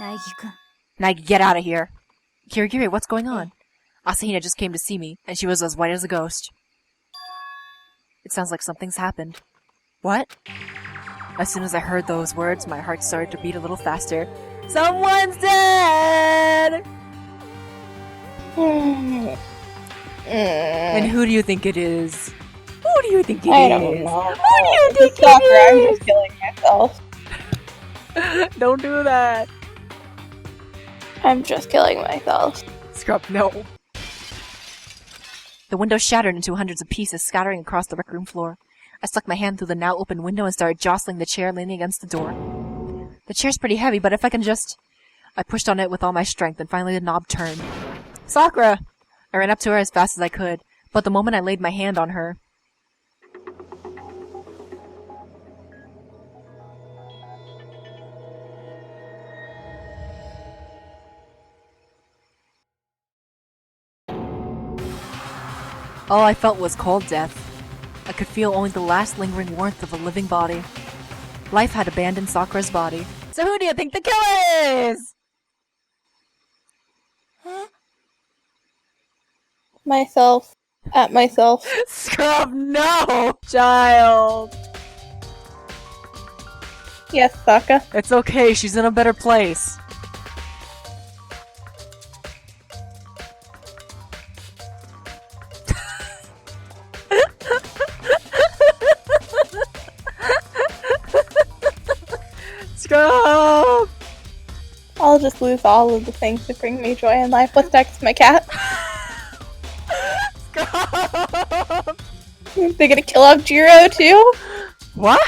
Nagi, get out of here. Kirigiri, what's going on? Asahina just came to see me, and she was as white as a ghost. It sounds like something's happened. What? As soon as I heard those words, my heart started to beat a little faster. Someone's dead! And who do you think it is? Who do you think it is? I don't know. Who do you think Soccer, I'm it just killing myself. is? Don't do that. I'm just killing myself. Scrub, no. The window shattered into hundreds of pieces, scattering across the rec room floor. I stuck my hand through the now open window and started jostling the chair leaning against the door. The chair's pretty heavy, but if I can just... I pushed on it with all my strength, and finally the knob turned. Sakura! I ran up to her as fast as I could, but the moment I laid my hand on her... all I felt was cold death. I could feel only the last lingering warmth of a living body. Life had abandoned Sakura's body. So who do you think the killer is? Myself. At myself. Scrub, no! Child! Yes, Sokka. It's okay, she's in a better place. Scrub! I'll just lose all of the things that bring me joy in life. What's next, my cat? Scrub! They're gonna kill off Jiro too? What?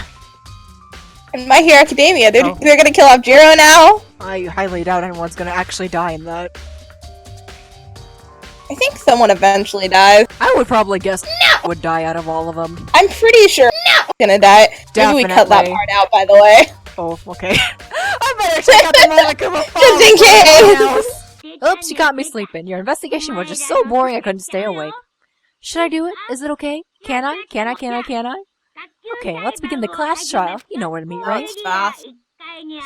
In My Hero Academia, they're gonna kill off Jiro now? I highly doubt anyone's gonna actually die in that. I think someone eventually dies. I would probably guess would die out of all of them. I'm pretty sure gonna die. Maybe we cut that Definitely. part out, by the way. Oh, okay. I better check out the Monokuma phone Just in before case. anyone else. Oops, you got me sleeping. Your investigation was just so boring I couldn't stay awake. Should I do it? Is it okay? Can I? Can I? Okay, let's begin the class trial. You know where to meet, right? Fast.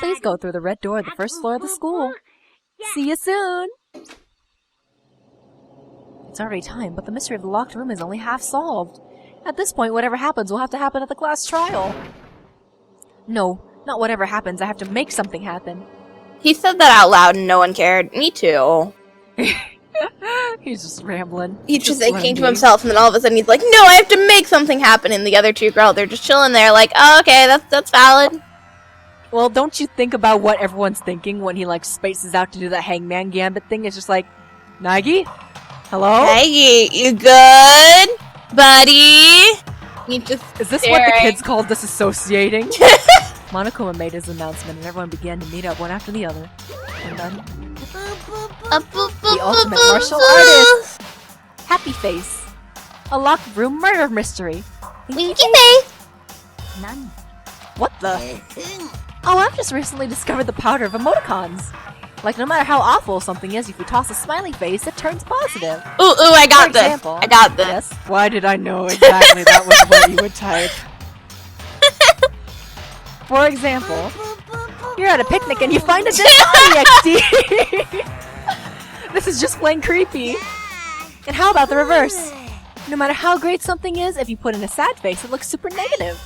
Please go through the red door of the first floor of the school. See you soon! It's already time, but the mystery of the locked room is only half solved. At this point, whatever happens will have to happen at the class trial. No, not whatever happens. I have to make something happen. He said that out loud and no one cared. Me too. He's just rambling. He just let thinking him to be. himself, and then all of a sudden he's like, "No, I have to make something happen." And the other two girls, they're just chilling there, like, "Oh, okay, that's valid." Well, don't you think about what everyone's thinking when he, like, spaces out to do the hangman gambit thing? It's just like, Nagi? Hello? Hey, you good, buddy? You just Is this what the kids call disassociating? Monokuma made his announcement and everyone began to meet up one after the other. And then, the ultimate martial artist! Happy Face. A locked room murder mystery. Winky face. What the? Oh, I've just recently discovered the power of emoticons. Like, no matter how awful something is, if you toss a smiley face, it turns positive. Ooh, I got For this. example, I got this. Yes? Why did I know exactly that was what you would type? For example, you're at a picnic and you find a dead body, XD! This is just plain creepy. And how about the reverse? No matter how great something is, if you put in a sad face, it looks super negative.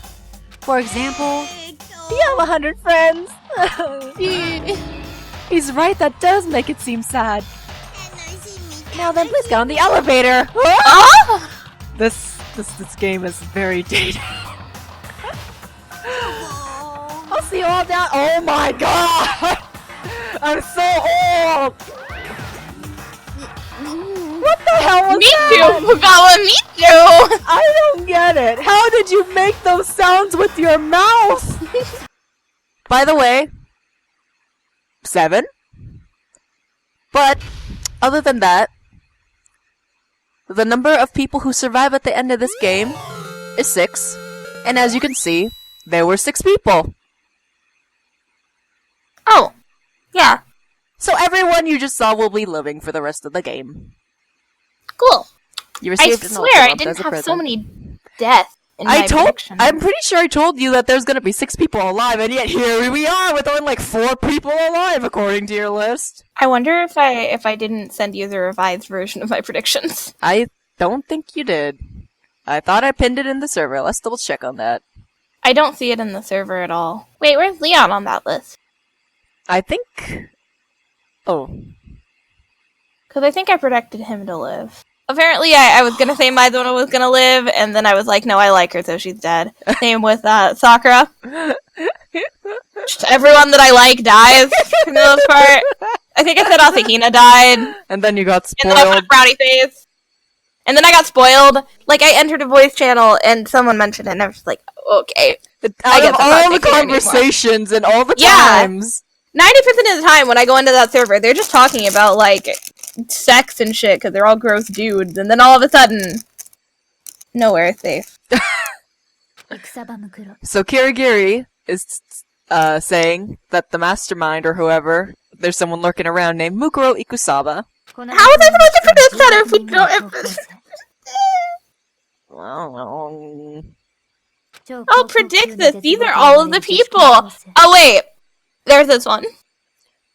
For example, do you have 100 friends? He's right, that does make it seem sad. Now then, please get on the elevator! This game is very dated. I'll see you all down- Oh my god! I'm so old! What the hell was Me that? too, Fugawa, me too! I don't get it. How did you make those sounds with your mouth? By the way, 7. But, other than that, the number of people who survive at the end of this game is 6. And as you can see, there were 6 people. Oh, yeah, So everyone you just saw will be living for the rest of the game. cool. You I received an swear I ultimate didn't as a have present. so many deaths. in my prediction. I'm pretty sure I told you that there's gonna be 6 people alive, and yet here we are with only like 4 people alive according to your list. I wonder if I didn't send you the revised version of my predictions. I don't think you did. I thought I pinned it in the server. Let's double check on that. I don't see it in the server at all. Wait, where's Leon on that list? I think... Oh. Because I think I predicted him to live. Apparently, I was gonna say Maidona was gonna live, and then I was like, no, I like her, so she's dead. Same with Sakura. Just everyone that I like dies, for the most part. I think I said Asahina died. And then you got spoiled. And then I put Brownie Face. And then I got spoiled. Like, I entered a voice channel, and someone mentioned it, and I was just like, okay. Out of all the conversations and all the times. 90% of the time when I go into that server, they're just talking about, like, sex and shit, because they're all gross dudes, and then all of a sudden, nowhere is safe. So Kirigiri is saying that the mastermind or whoever, there's someone lurking around named Mukuro Ikusaba. How was I supposed to predict that if we don't I'll predict this. These are all of the people. Oh, wait. There's this one.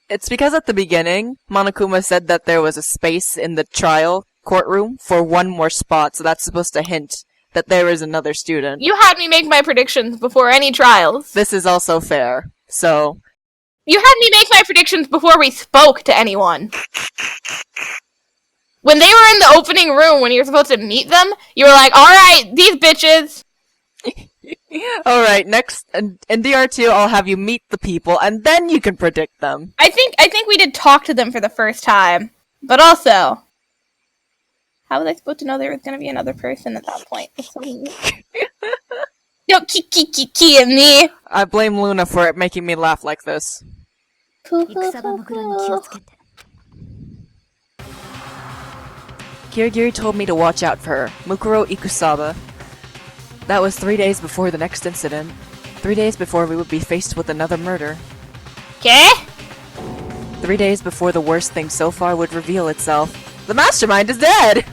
It's because at the beginning, Monokuma said that there was a space in the trial courtroom for one more spot, so that's supposed to hint that there is another student. You had me make my predictions before any trials. This is also fair, so... You had me make my predictions before we spoke to anyone. When they were in the opening room, when you were supposed to meet them, you were like, alright, these bitches... Alright, next, in DR2, I'll have you meet the people, and then you can predict them. I think we did talk to them for the first time. But also... How was I supposed to know there was gonna be another person at that point? No, Kiki and me! I blame Luna for it making me laugh like this. Kirigiri told me to watch out for her, Mukuro Ikusaba. That was 3 days before the next incident. 3 days before we would be faced with another murder. Okay? 3 days before the worst thing so far would reveal itself. The mastermind is dead!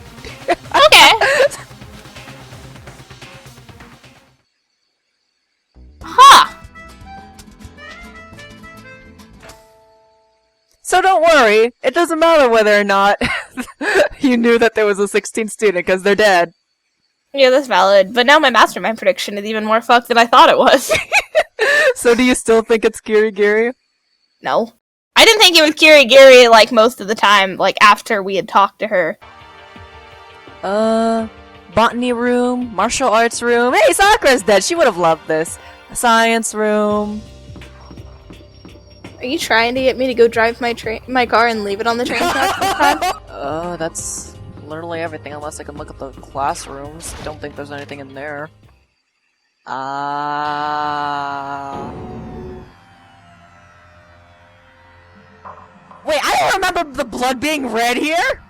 Okay. Huh. So don't worry, it doesn't matter whether or not you knew that there was a 16th student, because they're dead. Yeah, that's valid. But now my mastermind prediction is even more fucked than I thought it was. So do you still think it's Kirigiri? No. I didn't think it was Kirigiri, like, most of the time, like, after we had talked to her. Botany room, martial arts room. Hey, Sakura's dead! She would have loved this. Science room. Are you trying to get me to go drive my car and leave it on the train track this time? That's literally everything, unless I can look at the classrooms. Don't think there's anything in there. Wait, I don't remember the blood being red here?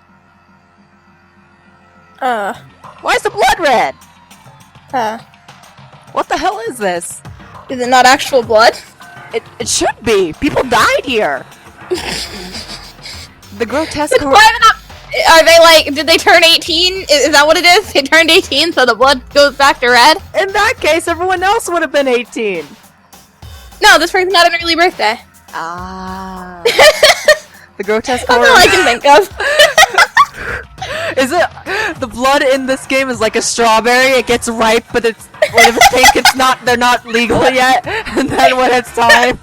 Why is the blood red? What the hell is this? Is it not actual blood? It should be! People died here! The grotesque... Are they like, did they turn 18? Is that what it is? They turned 18 so the blood goes back to red? In that case, everyone else would have been 18! No, this person got an early birthday. The grotesque That's all I can think of. Is it... The blood in this game is like a strawberry, it gets ripe, but it's... When it's pink, it's not... They're not legal yet, and then when it's time...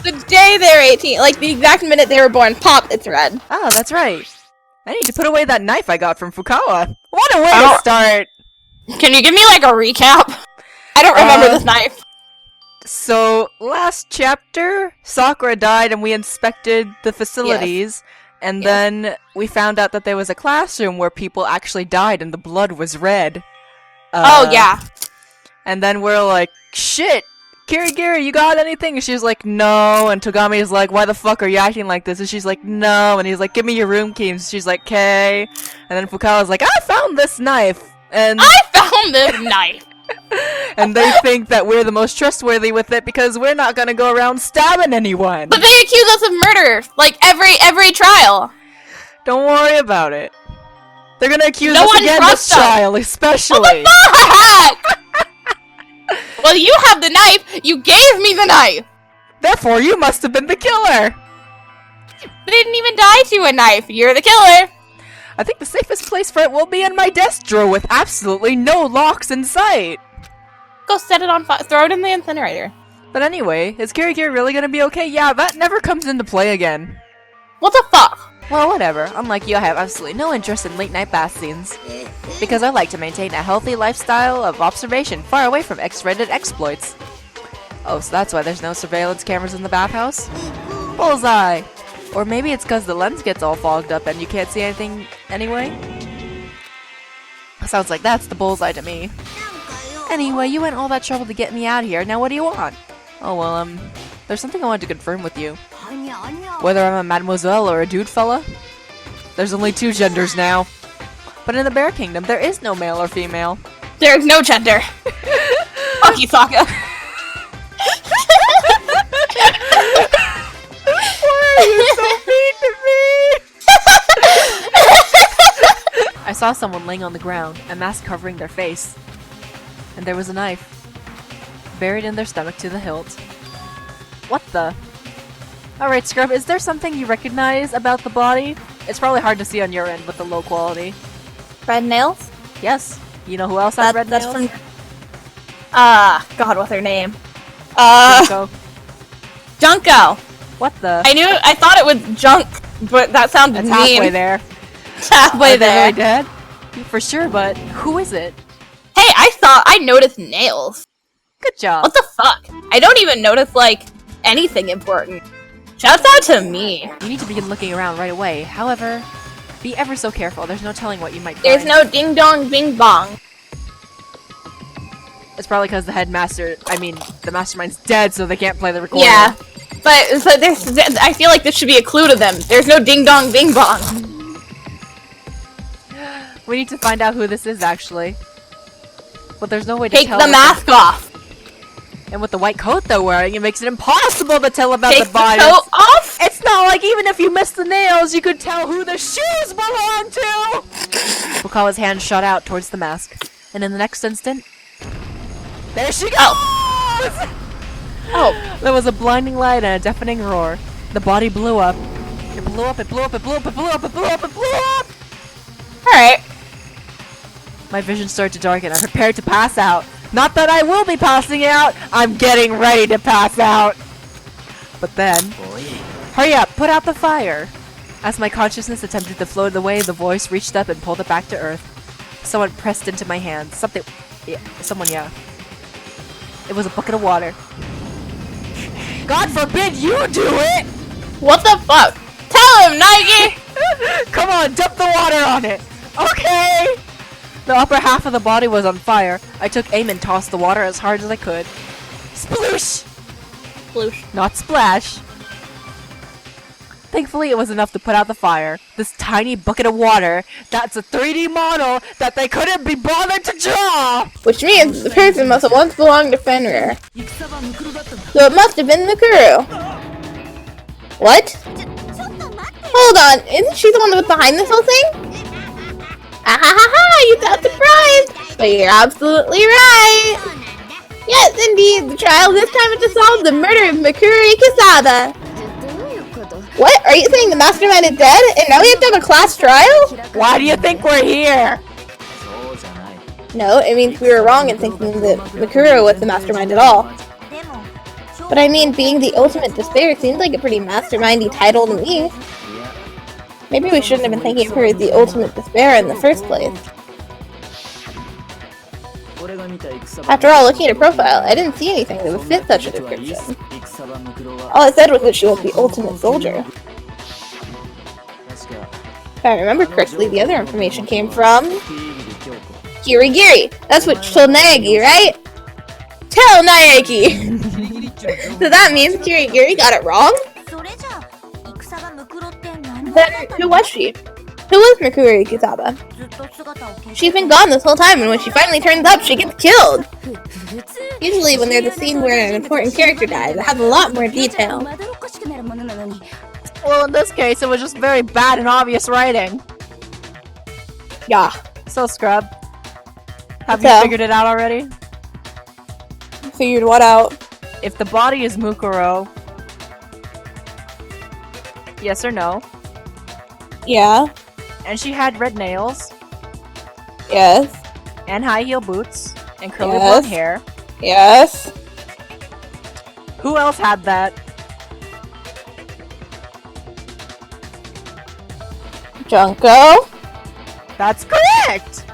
The day they're 18, like the exact minute they were born, pop, it's red. Oh, that's right. I need to put away that knife I got from Fukawa. What a way to start! Can you give me like a recap? I don't remember this knife. So, last chapter, Sakura died and we inspected the facilities, and then we found out that there was a classroom where people actually died and the blood was red. Oh, yeah. And then we're like, shit! Kirigiri, you got anything? And she's like, no. And Togami is like, why the fuck are you acting like this? And she's like, no. And he's like, give me your room key. And she's like, okay. And then Fukawa's like, I found this knife. And I found this knife. And they think that we're the most trustworthy with it because we're not gonna go around stabbing anyone. But they accuse us of murder, like every trial. Don't worry about it. They're gonna accuse No us one again trusts this us. trial, especially. What the fuck? Well, you have the knife! You gave me the knife! Therefore, you must have been the killer! I didn't even die to a knife! You're the killer! I think the safest place for it will be in my desk drawer with absolutely no locks in sight! Go set it on fire. Throw it in the incinerator. But anyway, is Kiri really gonna be okay? Yeah, that never comes into play again. What the fuck? Well, whatever. Unlike you, I have absolutely no interest in late-night bath scenes. Because I like to maintain a healthy lifestyle of observation far away from X-rated exploits. Oh, so that's why there's no surveillance cameras in the bathhouse? Bullseye! Or maybe it's because the lens gets all fogged up and you can't see anything anyway? Sounds like that's the bullseye to me. Anyway, you went all that trouble to get me out here, now what do you want? Oh well, there's something I wanted to confirm with you. Whether I'm a mademoiselle or a dude fella? There's only 2 genders now. But in the Bear Kingdom, there is no male or female. There's no gender. Fuck you, Sokka. Why are you so mean to me? I saw someone laying on the ground, a mask covering their face. And there was a knife. Buried in their stomach to the hilt. What the? Alright, Scrub, is there something you recognize about the body? It's probably hard to see on your end with the low quality. Red nails? Yes. You know who else had red that's nails? from... God, what's her name? Junko. Junko! What the? I thought it was junk, but that sounded It's mean. halfway there. Halfway Are they there. really dead? For sure, but who is it? Hey, I noticed nails. Good job. What the fuck? I don't even notice, like, anything important. Shouts out to me. You need to begin looking around right away. However, be ever so careful. There's no telling what you might find. There's no ding dong bing bong. It's probably because the mastermind's dead, so they can't play the recording. Yeah, but I feel like this should be a clue to them. There's no ding dong bing bong. We need to find out who this is, actually. But there's no way to Take tell. the mask off. And with the white coat they're wearing, it makes it impossible to tell about Take the body. the coat off? It's not like even if you missed the nails, you could tell who the shoes belong to! Fukawa's hand shot out towards the mask. And in the next instant... There she goes! Oh. There was a blinding light and a deafening roar. The body blew up. It blew up, it blew up, it blew up, it blew up, it blew up, it blew up! Alright. My vision started to darken. I prepared to pass out. Not that I will be passing out, I'm getting ready to pass out! But then... Hurry up, put out the fire! As my consciousness attempted to float away, the voice reached up and pulled it back to earth. Someone pressed into my hand. Someone. It was a bucket of water. God forbid you do it! What the fuck? Tell him, Nike! Come on, dump the water on it! Okay! The upper half of the body was on fire. I took aim and tossed the water as hard as I could. Sploosh! Sploosh. Not splash. Thankfully, it was enough to put out the fire. This tiny bucket of water, that's a 3D model that they couldn't be bothered to draw! Which means the person must have once belonged to Fenrir. So it must have been the crew. What? Hold on, isn't she the one that was behind this whole thing? Ah ha ha ha, you sound surprised! But you're absolutely right! Yes, indeed, the trial this time is to solve the murder of Mikuri Kisada. What? Are you saying the mastermind is dead, and now we have to have a class trial? Why do you think we're here? No, it means we were wrong in thinking that Mikuru was the mastermind at all. But I mean, being the ultimate despair seems like a pretty mastermindy title to me. Maybe we shouldn't have been thinking of her as the ultimate despair in the first place. After all, looking at her profile, I didn't see anything that would fit such a description. All I said was that she was the ultimate soldier. If I remember correctly, the other information came from... Kirigiri! That's what told Naegi, right? Tell Naegi! So that means Kirigiri got it wrong? Then who was she? Who was Mikuri Kisaba? She's been gone this whole time, and when she finally turns up, she gets killed! Usually when there's a scene where an important character dies, it has a lot more detail. Well, in this case, it was just very bad and obvious writing. Yeah. So, Scrub, have So, you figured it out already? Figured what out? If the body is Mukuro, yes or no? Yeah. And she had red nails, Yes. and high heel boots, and curly Yes. blonde hair. Yes. Who else had that? Junko. That's correct!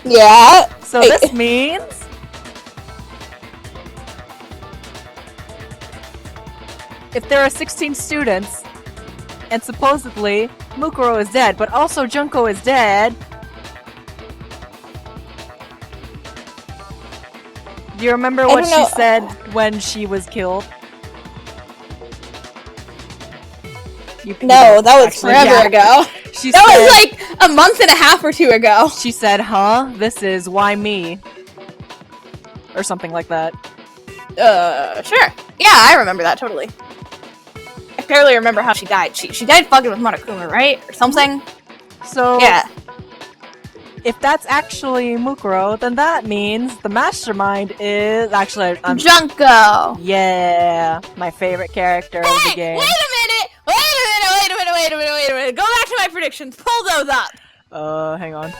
Yeah. So Hey. this means... if there are 16 students, and supposedly Mukuro is dead, but also Junko is dead... Do you remember what don't she know. said when she was killed? No, that was Actually, forever yeah. ago. She That said, was like a month and a half or two ago. she said, huh? This is why me? Or something like that. Sure. Yeah, I remember that totally. I barely remember how she died. She died fucking with Monokuma, right? Or something? So, Yeah. if that's actually Mukuro, then that means the mastermind is... Actually, I'm... Junko! Yeah, my favorite character of the Hey! game. Wait a minute! Wait a minute! Go back to my predictions. Pull those up! Hang on.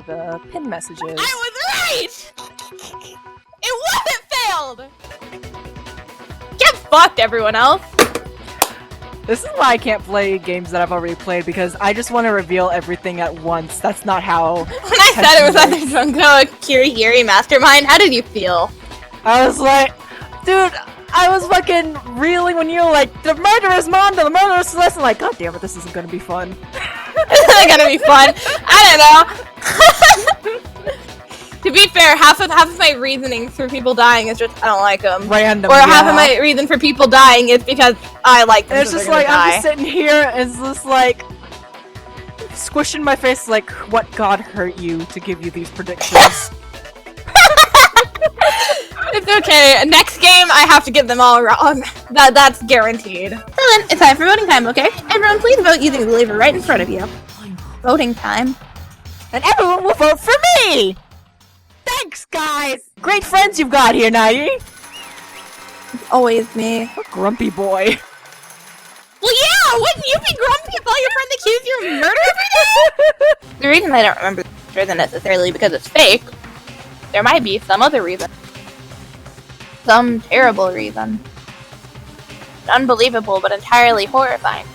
The pin messages. I was right! It wasn't failed! Get fucked, everyone else! This is why I can't play games that I've already played, because I just want to reveal everything at once. That's not how... When I said it was either Junko or Kirigiri Mastermind, how did you feel? I was like... Dude, I was fucking reeling when you were like, the murderous Mondo, the murderous Celeste, like, god damn it, this isn't gonna be fun. It's not gonna be fun. I don't know. To be fair, half of my reasoning for people dying is just I don't like them. Random, Or yeah. half of my reason for people dying is because I like them. And it's so just they're like, gonna I'm die. just sitting here, and it's just like... Squishing my face like, what god hurt you to give you these predictions? It's okay. Next game, I have to get them all wrong. That's guaranteed. So then, it's time for voting time, okay? Everyone, please vote using the lever right in front of you. Voting time. And everyone will vote for me! Thanks, guys! Great friends you've got here, Nai! It's always me. Grumpy boy. Well, yeah! Wouldn't you be grumpy if all your friends accuse you of murder every day? The reason I don't remember this isn't necessarily because it's fake. There might be some other reason. Some terrible reason. Unbelievable, but entirely horrifying.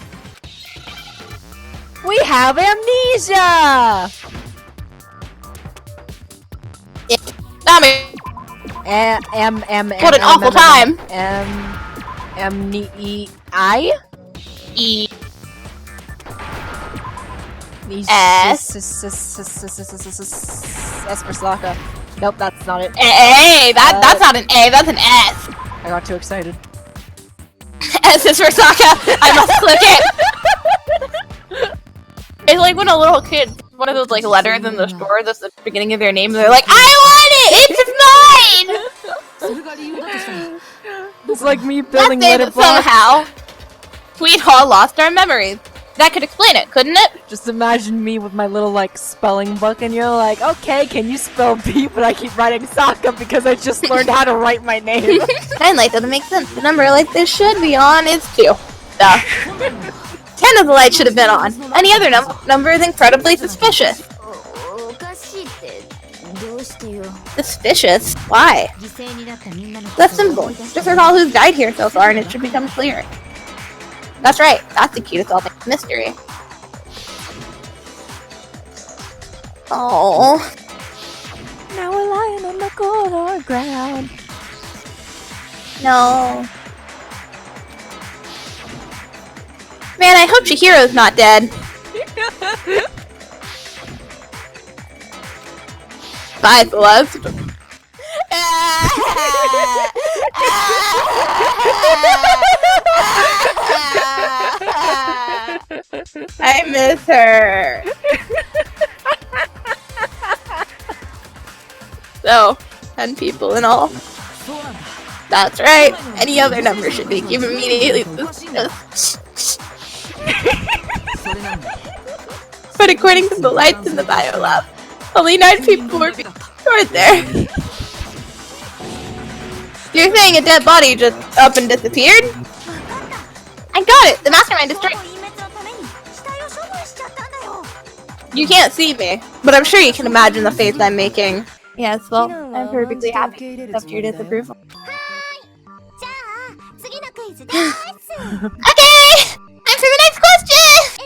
We have amnesia! Not me. What an awful time. I? E. S for Slaka. Nope, that's not it. A. That's not an A. That's an S. I got too excited. S is for Sokka. I must click it. It's like when a little kid, one of those like letters in the store that's the beginning of their name, and they're like, I want it! It's mine! It's like me building That's it, letter blocks. somehow. We'd all lost our memories. That could explain it, couldn't it? Just imagine me with my little like spelling book, and you're like, okay, can you spell B? But I keep writing Sokka because I just learned how to write my name. 9 light doesn't make sense. The number light this should be on is 2. Duh. 10 of the lights should have been on. Any other number is incredibly suspicious. Suspicious? Why? That's simple. Just recall who's died here so far and it should become clear. That's right. That's the key to solving the mystery. Oh. Now we're lying on the cold ground. No. Man, I hope Chihiro's not dead. Bye, Celeste. I miss her. So, 10 people in all. That's right. Any other number should make you immediately suspicious. But according to the lights in the bio lab, only 9 people were being stored there. You're saying a dead body just up and disappeared? I got it! The mastermind destroyed. You can't see me, but I'm sure you can imagine the face I'm making. Yes, well, I'm perfectly happy to accept your disapproval. Okay! Time for the next question!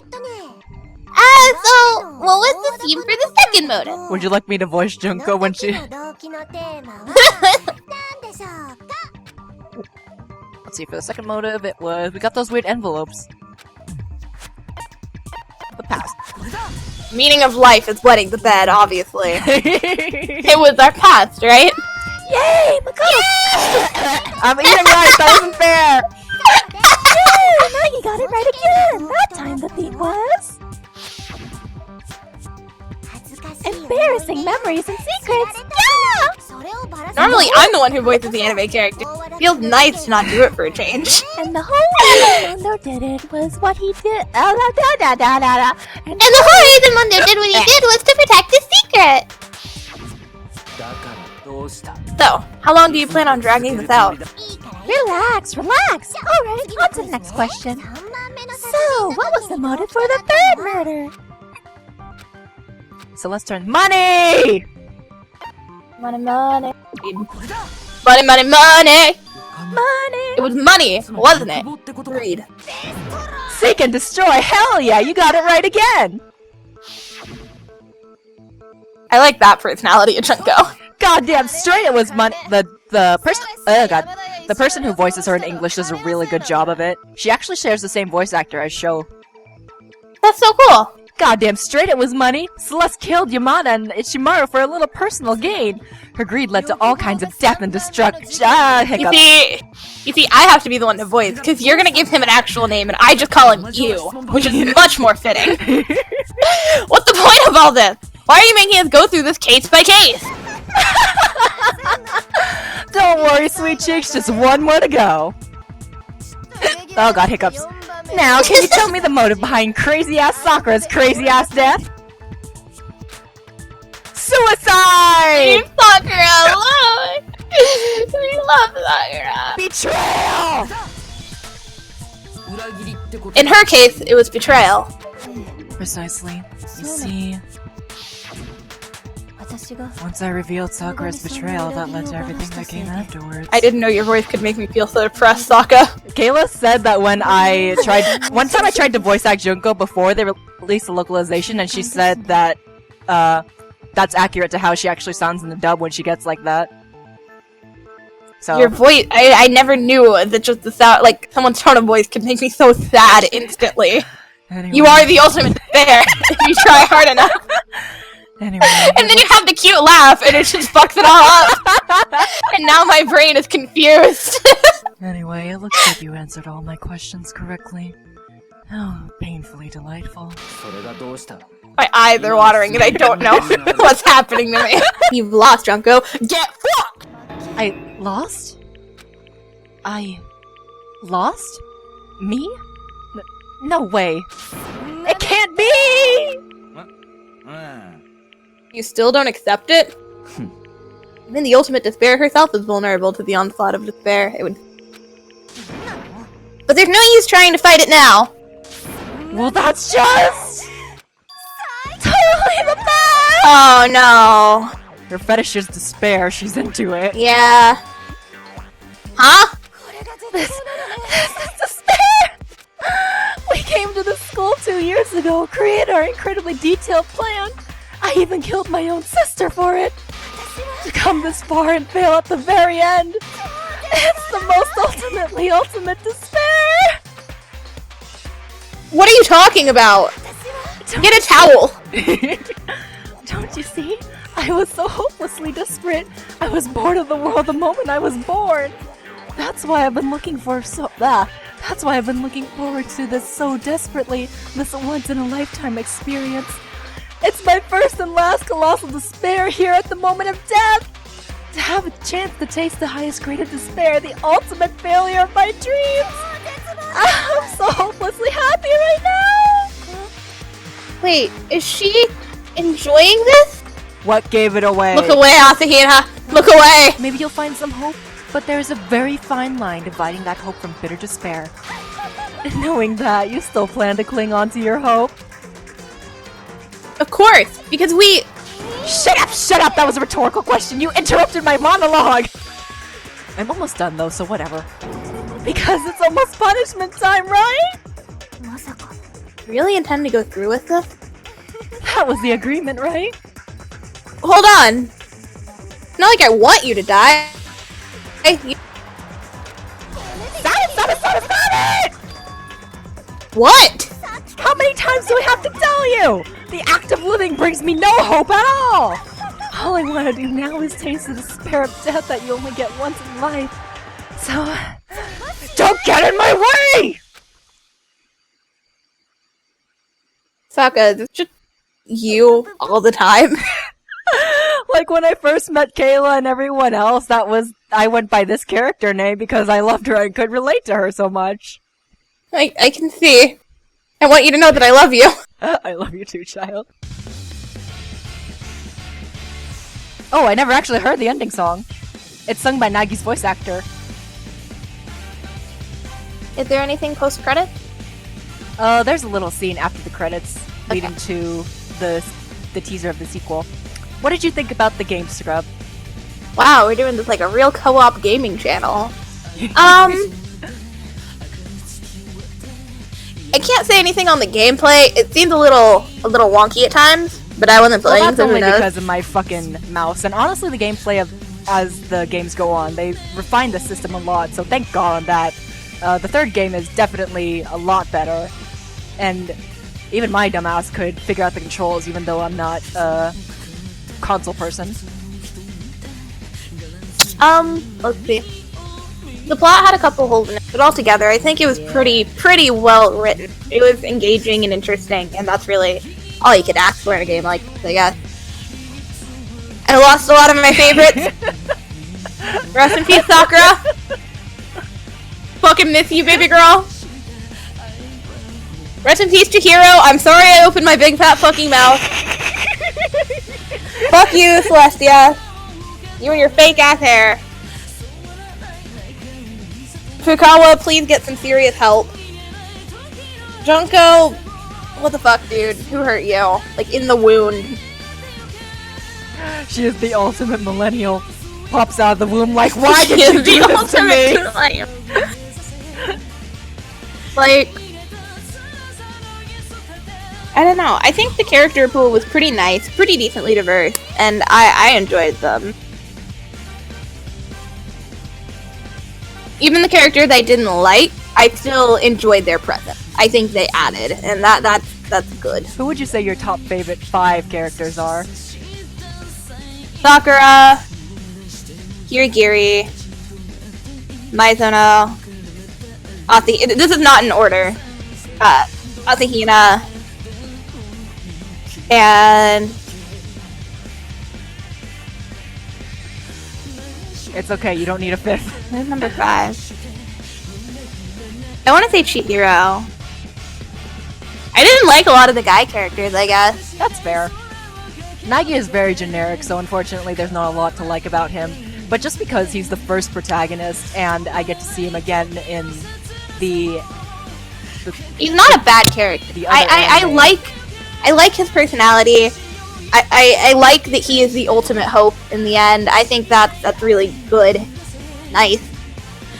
So, what was the theme for the second motive? Would you like me to voice Junko when she... Let's see, for the second motive, it was... We got those weird envelopes. The past. Meaning of life is wetting the bed, obviously. It was our past, right? Yay! Yeah! I'm eating rice, that wasn't fair! Yeah, now you got it right again! That time the theme was... embarrassing memories and secrets! Yeah! Normally, I'm the one who voices the anime character. Feels nice to not do it for a change. And the whole reason Mundo did it was what he did. And the whole reason Mundo did what he did was to protect his secret! So, how long do you plan on dragging this out? Relax, relax! Alright, on to the next question. So, what was the motive for the third murder? So let's turn money! Money, money. Money, money, money! Money! It was money, wasn't it? Greed. Seek and destroy! Hell yeah, you got it right again! I like that personality of Junko. Goddamn straight it was money. The person, oh god, the person who voices her in English does a really good job of it. She actually shares the same voice actor as Sho. That's so cool. Goddamn straight it was money. Celeste killed Yamada and Ichimaru for a little personal gain. Her greed led to all kinds of death and destruction. Hiccups. You see, I have to be the one to voice, because you're gonna give him an actual name and I just call him you, which is much more fitting. What's the point of all this? Why are you making us go through this case by case? Don't worry, sweet cheeks, just one more to go. Oh god, hiccups. Now, can you tell me the motive behind crazy-ass Sakura's crazy-ass death? Suicide! Leave Sakura alone! We love Sakura! Betrayal! In her case, it was betrayal. Precisely. You see, once I revealed Sakura's betrayal, that led to everything that came afterwards. I didn't know your voice could make me feel so depressed, Sokka. Kayla said that one time I tried to voice act Junko before they released the localization, and she said that, that's accurate to how she actually sounds in the dub when she gets like that. So. Your voice, I never knew that just the sound, like, someone's tone of voice could make me so sad instantly. Anyway. You are the ultimate despair if you try hard enough. Anyway. And then you have the cute laugh, and it just fucks it all up. And now my brain is confused. Anyway, it looks like you answered all my questions correctly. Oh, painfully delightful. My eyes are watering, and I don't know what's happening to me. You've lost, Junko. Get fucked! I lost? I lost? Me? No way. It can't be! You still don't accept it? Even the ultimate despair herself is vulnerable to the onslaught of despair. It would... But there's no use trying to fight it now. Well, that's just... totally the best! Oh no. Her fetish is despair, she's into it. Yeah. Huh? This is despair! We came to the school 2 years ago, created our incredibly detailed plan. I even killed my own sister for it. To come this far and fail at the very end. It's the most ultimate despair! What are you talking about? Get a towel! Don't you see? I was so hopelessly desperate. I was bored of the world the moment I was born. That's why I've been looking forward to this so desperately, this once-in-a-lifetime experience. It's my first and last colossal despair here at the moment of death! To have a chance to taste the highest grade of despair, the ultimate failure of my dreams! I'm so hopelessly happy right now! Wait, is she enjoying this? What gave it away? Look away, Asahina! Look away! Maybe you'll find some hope. But there is a very fine line dividing that hope from bitter despair. Knowing that, you still plan to cling on to your hope? Of course, because we... Shut up! Shut up! That was a rhetorical question! You interrupted my monologue! I'm almost done though, so whatever. Because it's almost punishment time, right? Really intend to go through with this? That was the agreement, right? Hold on. It's not like I want you to die. Hey, Stop it! What? How many times do I have to tell you? The act of living brings me no hope at all! All I want to do now is taste the despair of death that you only get once in life. So... don't get in my way! Sokka, it's just you all the time. Like when I first met Kayla and everyone else, I went by this character name because I loved her and could relate to her so much. I can see. I want you to know that I love you. I love you too, child. Oh, I never actually heard the ending song. It's sung by Nagi's voice actor. Is there anything post-credit? There's a little scene after the credits leading to the teaser of the sequel. What did you think about the game, Scrub? Wow, we're doing this like a real co-op gaming channel. I can't say anything on the gameplay. It seemed a little wonky at times, but I wasn't playing, that's so who only knows? because of my fucking mouse. And honestly, the gameplay as the games go on, they refined the system a lot, so thank God on that. The third game is definitely a lot better, and even my dumbass could figure out the controls, even though I'm not a console person. Let's see. The plot had a couple holes in it, but altogether, I think it was pretty well written. It was engaging and interesting, and that's really all you could ask for in a game like this, I guess. I lost a lot of my favorites. Rest in peace, Sakura. Fucking miss you, baby girl. Rest in peace, Chihiro. I'm sorry I opened my big fat fucking mouth. Fuck you, Celestia. You and your fake ass hair. Fukawa, please get some serious help. Junko, what the fuck, dude? Who hurt you? Like, in the wound. She is the ultimate millennial. Pops out of the womb like, why did you do this to me? Like, I don't know. I think the character pool was pretty nice, pretty decently diverse, and I enjoyed them. Even the characters I didn't like, I still enjoyed their presence. I think they added, and that's good. Who would you say your top favorite 5 characters are? Sakura, Kirigiri, Mizuno, this is not in order. Asahina, and It's okay, you don't need a 5th. who's number 5? I want to say Chihiro. I didn't like a lot of the guy characters, I guess. That's fair. Nagi is very generic, so unfortunately there's not a lot to like about him. But just because he's the first protagonist, and I get to see him again in the He's not a bad character. I like his personality. I like that he is the ultimate hope in the end. I think that's really good. Nice.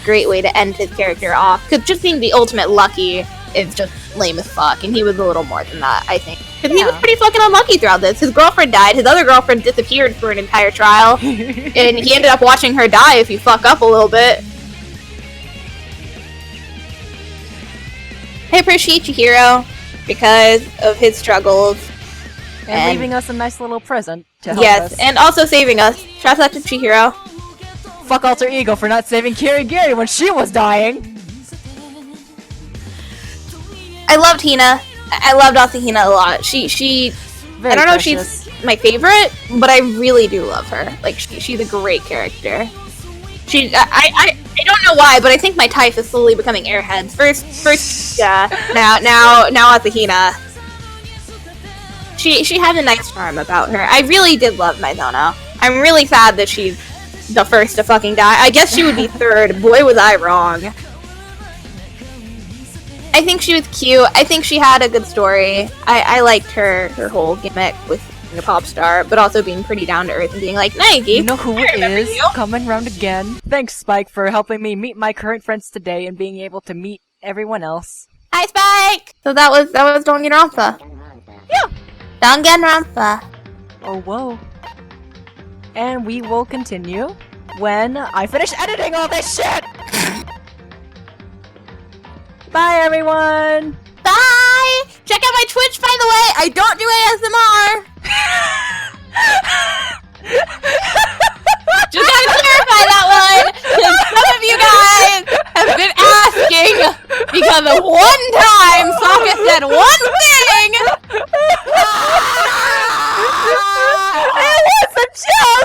Great way to end his character off. Because just being the ultimate lucky is just lame as fuck, and he was a little more than that, I think. Because he was pretty fucking unlucky throughout this. His girlfriend died, his other girlfriend disappeared for an entire trial, and he ended up watching her die if you fuck up a little bit. I appreciate Chihiro because of his struggles. and leaving us a nice little present to help Yes, us. and also saving us. Shout out to Chihiro. Fuck Alter Ego for not saving Kirigiri when she was dying. I loved Hina. I loved Asahina a lot. She Very I don't know precious. if she's my favorite, but I really do love her. Like, she's a great character. I don't know why, but I think my type is slowly becoming airheads. First, yeah. Now Asahina. She has a nice charm about her. I really did love Mizuno. I'm really sad that she's the first to fucking die. I guess she would be third. Boy, was I wrong. I think she was cute. I think she had a good story. I liked her whole gimmick with being a pop star, but also being pretty down to earth and being like, Nike, You know who I it remember is? you." Coming round again. Thanks, Spike, for helping me meet my current friends today and being able to meet everyone else. Hi, Spike! So that was Danganronpa. Yeah. Danganronpa. Oh, whoa. And we will continue when I finish editing all this shit! Bye, everyone! Bye! Check out my Twitch, by the way! I don't do ASMR! Just gotta